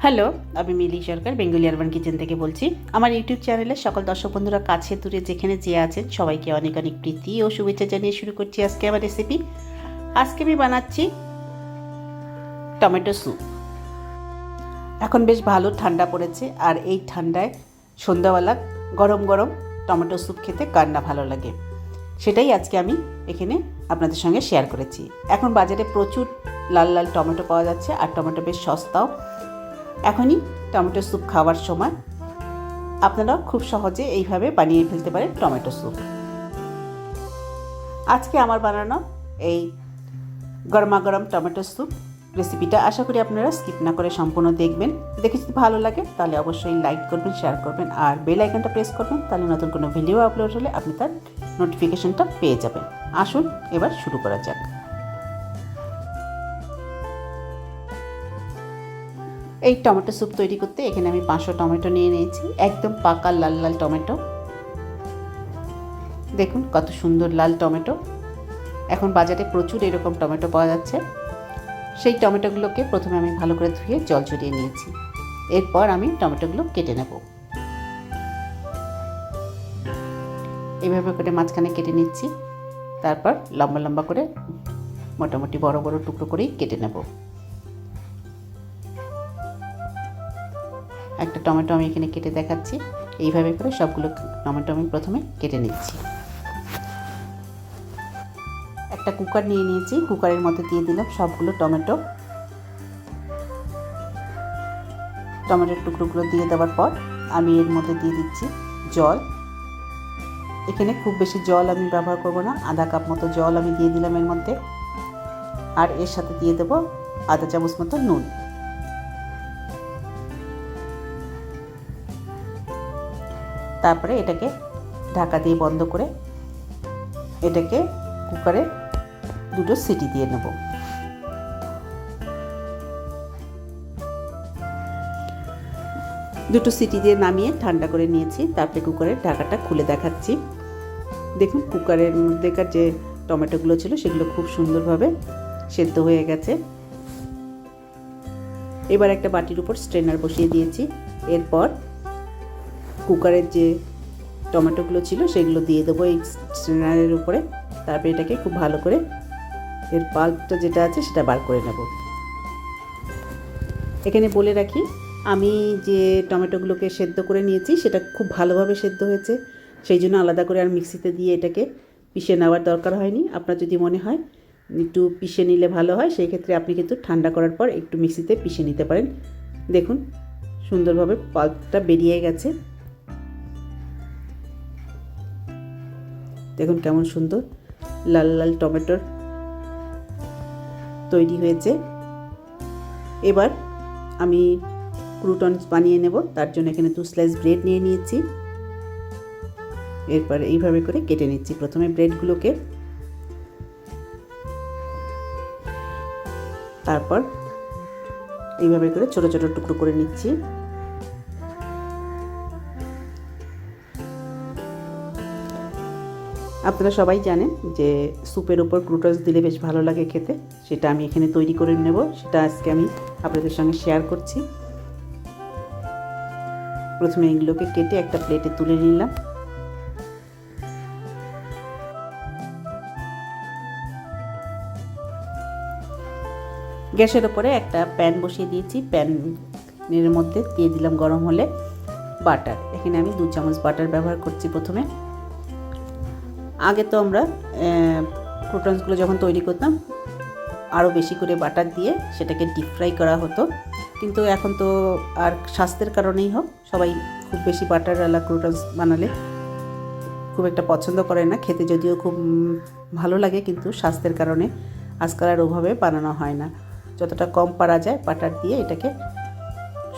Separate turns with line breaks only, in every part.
Hello, আমি মিলি সরকার Bengali urban kitchen থেকে বলছি। আমার ইউটিউব চ্যানেলে সকল দর্শক বন্ধুরা কাছে দূরে যেখানে যে আছেন সবাইকে অনেক অনেক প্রীতি ও শুভেচ্ছা জানিয়ে শুরু করছি আজকে আমার রেসিপি। আজকে আমি বানাচ্ছি টমেটো স্যুপ। এখন বেশ ভালো ঠান্ডা পড়েছে, আর এই ঠান্ডায় সন্ধ্যাবেলা গরম গরম টমেটো স্যুপ খেতে কার না ভালো লাগে, সেটাই আজকে আমি এখানে আপনাদের সঙ্গে শেয়ার করেছি। এখন বাজারে প্রচুর লাল লাল টমেটো পাওয়া যাচ্ছে, আর টমেটো বেশ সস্তাও। এখনই টমেটো স্যুপ খাওয়ার সময় আপনারা খুব সহজে এইভাবে বানিয়ে ফেলতে পারেন টমেটো স্যুপ। আজকে আমার বানানো এই গরমা গরম টমেটো স্যুপ রেসিপিটা আশা করি আপনারা স্কিপ না করে সম্পূর্ণ দেখবেন। দেখে যদি ভালো লাগে তাহলে অবশ্যই লাইক করবেন, শেয়ার করবেন, আর বেল আইকনটা প্রেস করবেন, তাহলে নতুন কোনো ভিডিও আপলোড হলে আপনি তার নোটিফিকেশনটা পেয়ে যাবেন। আসুন এবার শুরু করা যাক। এই টমেটো স্যুপ তৈরি করতে এখানে আমি 500 টমেটো নিয়ে নিয়েছি, একদম পাকা লাল লাল টমেটো। দেখুন কত সুন্দর লাল টমেটো। এখন বাজারে প্রচুর এরকম টমেটো পাওয়া যাচ্ছে। সেই টমেটোগুলোকে প্রথমে আমি ভালো করে ধুয়ে জল ঝরিয়ে নিয়েছি। এরপর আমি টমেটোগুলো কেটে নেব। এইভাবে করে মাঝখানে কেটে নিচ্ছি, তারপর লম্বা লম্বা করে মোটামুটি বড় বড় টুকরো করেই কেটে নেব। একটা টমেটো আমি এখানে কেটে দেখাচ্ছি। এইভাবে করে সবগুলো টমেটো আমি প্রথমে কেটে নিচ্ছি। একটা কুকার নিয়ে নিয়েছি, কুকারের মধ্যে দিয়ে দিলাম সবগুলো টমেটোর টুকরোগুলো দিয়ে দেওয়ার পর আমি এর মধ্যে দিয়ে দিচ্ছি জল। এখানে খুব বেশি জল আমি ব্যবহার করব না, আধা কাপ মতো জল আমি দিয়ে দিলাম এর মধ্যে। আর এর সাথে দিয়ে দেবো আধা চামচ মতো নুন। তারপরে এটাকে ঢাকা দিয়ে বন্ধ করে এটাকে কুকারে 2টো সিটি দিয়ে নেব। দুটো সিটি দিয়ে নামিয়ে ঠান্ডা করে নিয়েছি। তারপরে কুকারের ঢাকাটা খুলে দেখাচ্ছি। দেখুন কুকারের মধ্যেকার যে টমেটোগুলো ছিল সেগুলো খুব সুন্দরভাবে সেদ্ধ হয়ে গেছে। এবার একটা বাটির উপর স্ট্রেনার বসিয়ে দিয়েছি। এরপর কুকারের যে টমেটোগুলো ছিল সেগুলো দিয়ে দেবো এই স্ট্রেনারের উপরে। তারপরে এটাকে খুব ভালো করে এর পাল্পটা যেটা আছে সেটা বার করে নেব। এখানে বলে রাখি, আমি যে টমেটোগুলোকে সেদ্ধ করে নিয়েছি সেটা খুব ভালোভাবে সেদ্ধ হয়েছে, সেই জন্য আলাদা করে আর মিক্সিতে দিয়ে এটাকে পিষে নেওয়ার দরকার হয়নি। আপনার যদি মনে হয় একটু পিষে নিলে ভালো হয়, সেই ক্ষেত্রে আপনি কিন্তু ঠান্ডা করার পর একটু মিক্সিতে পিষে নিতে পারেন। দেখুন সুন্দরভাবে পাল্পটা বেরিয়ে গেছে। দেখুন কেমন সুন্দর লাল লাল টমেটোর তৈরি হয়েছে। এবার আমি ক্রুটনস বানিয়ে নেব। তার জন্য এখানে 2 স্লাইস ব্রেড নিয়ে নিয়েছি। এরপর এইভাবে করে কেটে নিচ্ছি প্রথমে ব্রেডগুলোকে। তারপর এইভাবে করে ছোট ছোট টুকরো করে নিচ্ছি। আপনারা সবাই জানেন যে স্যুপের উপর ক্রুটনস দিলে বেশ ভালো লাগে খেতে। সেটা আমি এখানে তৈরি করে নেব, সেটা আজকে আমি আপনাদের সঙ্গে শেয়ার করছি। প্রথমে এগুলোকে কেটে একটা প্লেটে তুলে নিলাম। গ্যাসের ওপরে একটা প্যান বসিয়ে দিয়েছি। প্যানের মধ্যে দিয়ে দিলাম গরম হলে বাটার। এখানে আমি 2 চামচ বাটার ব্যবহার করছি প্রথমে। আগে তো আমরা ক্রুটনসগুলো যখন তৈরি করতাম আরও বেশি করে বাটার দিয়ে সেটাকে ডিপ ফ্রাই করা হতো, কিন্তু এখন তো আর স্বাস্থ্যের কারণেই হোক সবাই খুব বেশি বাটারওয়ালা ক্রুটনস বানালে খুব একটা পছন্দ করে না। খেতে যদিও খুব ভালো লাগে, কিন্তু স্বাস্থ্যের কারণে আজকাল আর ওভাবে বানানো হয় না। যতটা কম পারা যায় বাটার দিয়ে এটাকে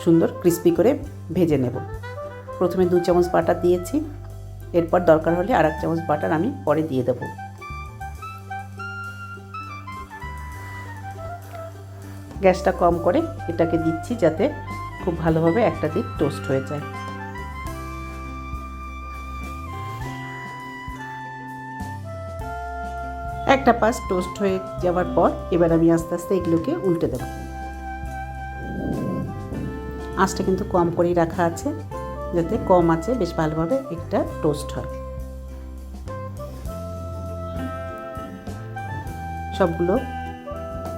সুন্দর ক্রিস্পি করে ভেজে নেব। প্রথমে 2 চামচ বাটার দিয়েছি, এরপর দরকার হলে আর 1 চামচ বাটার আমি পরে দিয়ে দেব। গ্যাসটা কম করে এটাকে দিচ্ছি যাতে খুব ভালোভাবে একটা দিক টোস্ট হয়ে যায়। একটা পাশ টোস্ট হয়ে যাওয়ার পর এবার আমি আস্তে আস্তে এগুলোকে উল্টে দেব। আঁচটা কিন্তু কম করেই রাখা আছে, যাতে কম আঁচে বেশ ভালোভাবে এটা টোস্ট হয়। সবগুলো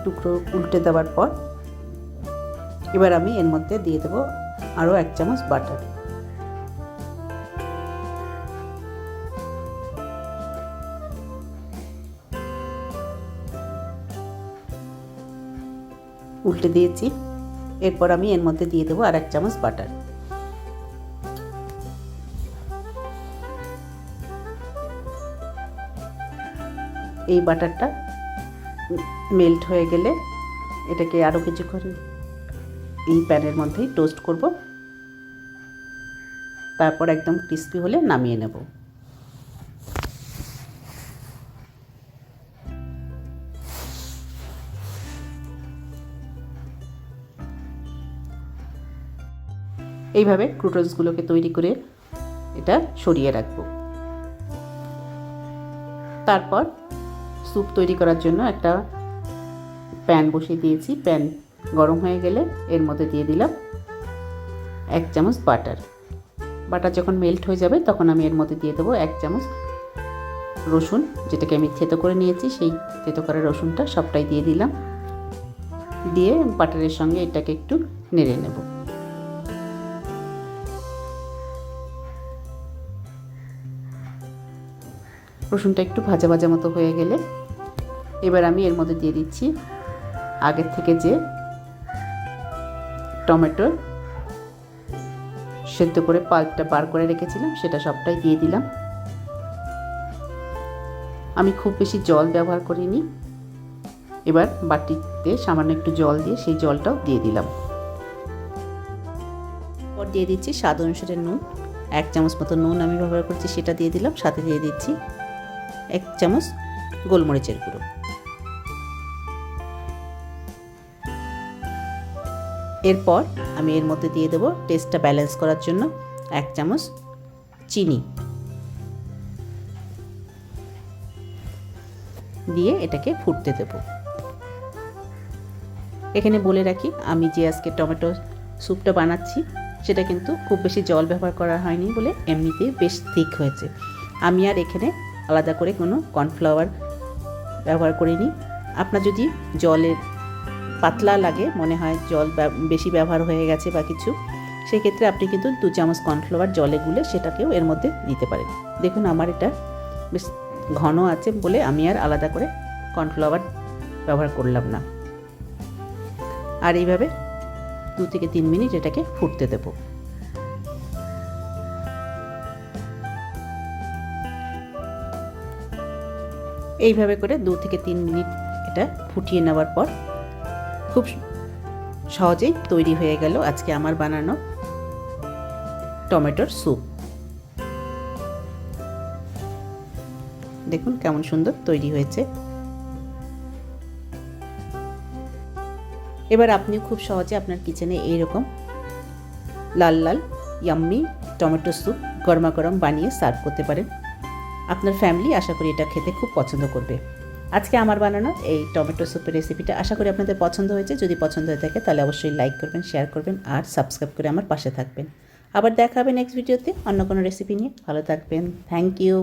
টুকরো উল্টে দেওয়ার পর এবার আমি এর মধ্যে দিয়ে দেবো আরও 1 চামচ বাটার। উল্টে দিয়েছি। এরপর আমি এর মধ্যে দিয়ে দেবো আর 1 চামচ বাটার। এই বাটারটা মেল্ট হয়ে গেলে এটাকে আরও কিছুক্ষণ এই প্যানের মধ্যেই টোস্ট করব, তারপর একদম ক্রিস্পি হলে নামিয়ে নেব। এইভাবে ক্রুটনসগুলোকে তৈরি করে এটা সরিয়ে রাখবো। তারপর স্যুপ তৈরি করার জন্য একটা প্যান বসিয়ে দিয়েছি। প্যান গরম হয়ে গেলে এর মধ্যে দিয়ে দিলাম 1 চামচ বাটার। বাটার যখন মেল্ট হয়ে যাবে তখন আমি এর মধ্যে দিয়ে দেবো 1 চামচ রসুন, যেটাকে আমি থেতো করে নিয়েছি। সেই থেতো করা রসুনটা সবটাই দিয়ে দিলাম। দিয়ে বাটারের সঙ্গে এটাকে একটু নেড়ে নেব। রসুনটা একটু ভাজা ভাজা মতো হয়ে গেলে এবার আমি এর মধ্যে দিয়ে দিচ্ছি আগের থেকে যে টমেটো সেদ্ধ করে পাল্পটা বার করে রেখেছিলাম সেটা সবটাই দিয়ে দিলাম। আমি খুব বেশি জল ব্যবহার করিনি। এবার বাটিতে সামান্য একটু জল দিয়ে সেই জলটাও দিয়ে দিলাম। এরপর দিয়ে দিচ্ছি স্বাদ অনুসারে নুন। 1 চামচ মতো নুন আমি ব্যবহার করছি, সেটা দিয়ে দিলাম। সাথে দিয়ে দিচ্ছি 1 চামচ গোলমরিচের গুঁড়ো। এরপর আমি এর মধ্যে দিয়ে দেবো টেস্টটা ব্যালেন্স করার জন্য 1 চামচ চিনি দিয়ে এটাকে ফুটতে দেব। এখানে বলে রাখি, আমি যে আজকে টমেটো স্যুপটা বানাচ্ছি সেটা কিন্তু খুব বেশি জল ব্যবহার করা হয়নি বলে এমনিতেই বেশ থিক হয়েছে। আমি আর এখানে আলাদা করে কোনো কর্নফ্লাওয়ার ব্যবহার করিনি। আপনার যদি জলের পাতলা লাগে, মনে হয় জল বেশি ব্যবহার হয়ে গেছে বা কিছু, সেক্ষেত্রে আপনি কিন্তু 2 চামচ কর্নফ্লাওয়ার জলে গুলে সেটাকেও এর মধ্যে দিতে পারেন। দেখুন আমার এটা বেশ ঘন আছে বলে আমি আর আলাদা করে কর্নফ্লাওয়ার ব্যবহার করলাম না। আর এইভাবে 2 থেকে 3 মিনিট এটাকে ফুটতে দেব। এইভাবে করে 2 থেকে 3 মিনিট এটা ফুটিয়ে নেওয়ার পর খুব সহজেই তৈরি হয়ে গেল আজকে আমার বানানো টমেটোর স্যুপ। দেখুন কেমন সুন্দর তৈরি হয়েছে। এবার আপনিও খুব সহজে আপনার কিচেনে এইরকম লাল লাল ইয়াম্মি টমেটো স্যুপ গরমা গরম বানিয়ে সার্ভ করতে পারেন। আপনার ফ্যামিলি আশা করি এটা খেতে খুব পছন্দ করবে। আজকে আমার বানানো এই টমেটো স্যুপের রেসিপিটা আশা করি আপনাদের পছন্দ হয়েছে। যদি পছন্দ হয়ে থাকে তাহলে অবশ্যই লাইক করবেন, শেয়ার করবেন আর সাবস্ক্রাইব করে আমার পাশে থাকবেন। আবার দেখা হবে নেক্সট ভিডিওতে অন্য কোনো রেসিপি নিয়ে। ভালো থাকবেন। Thank you.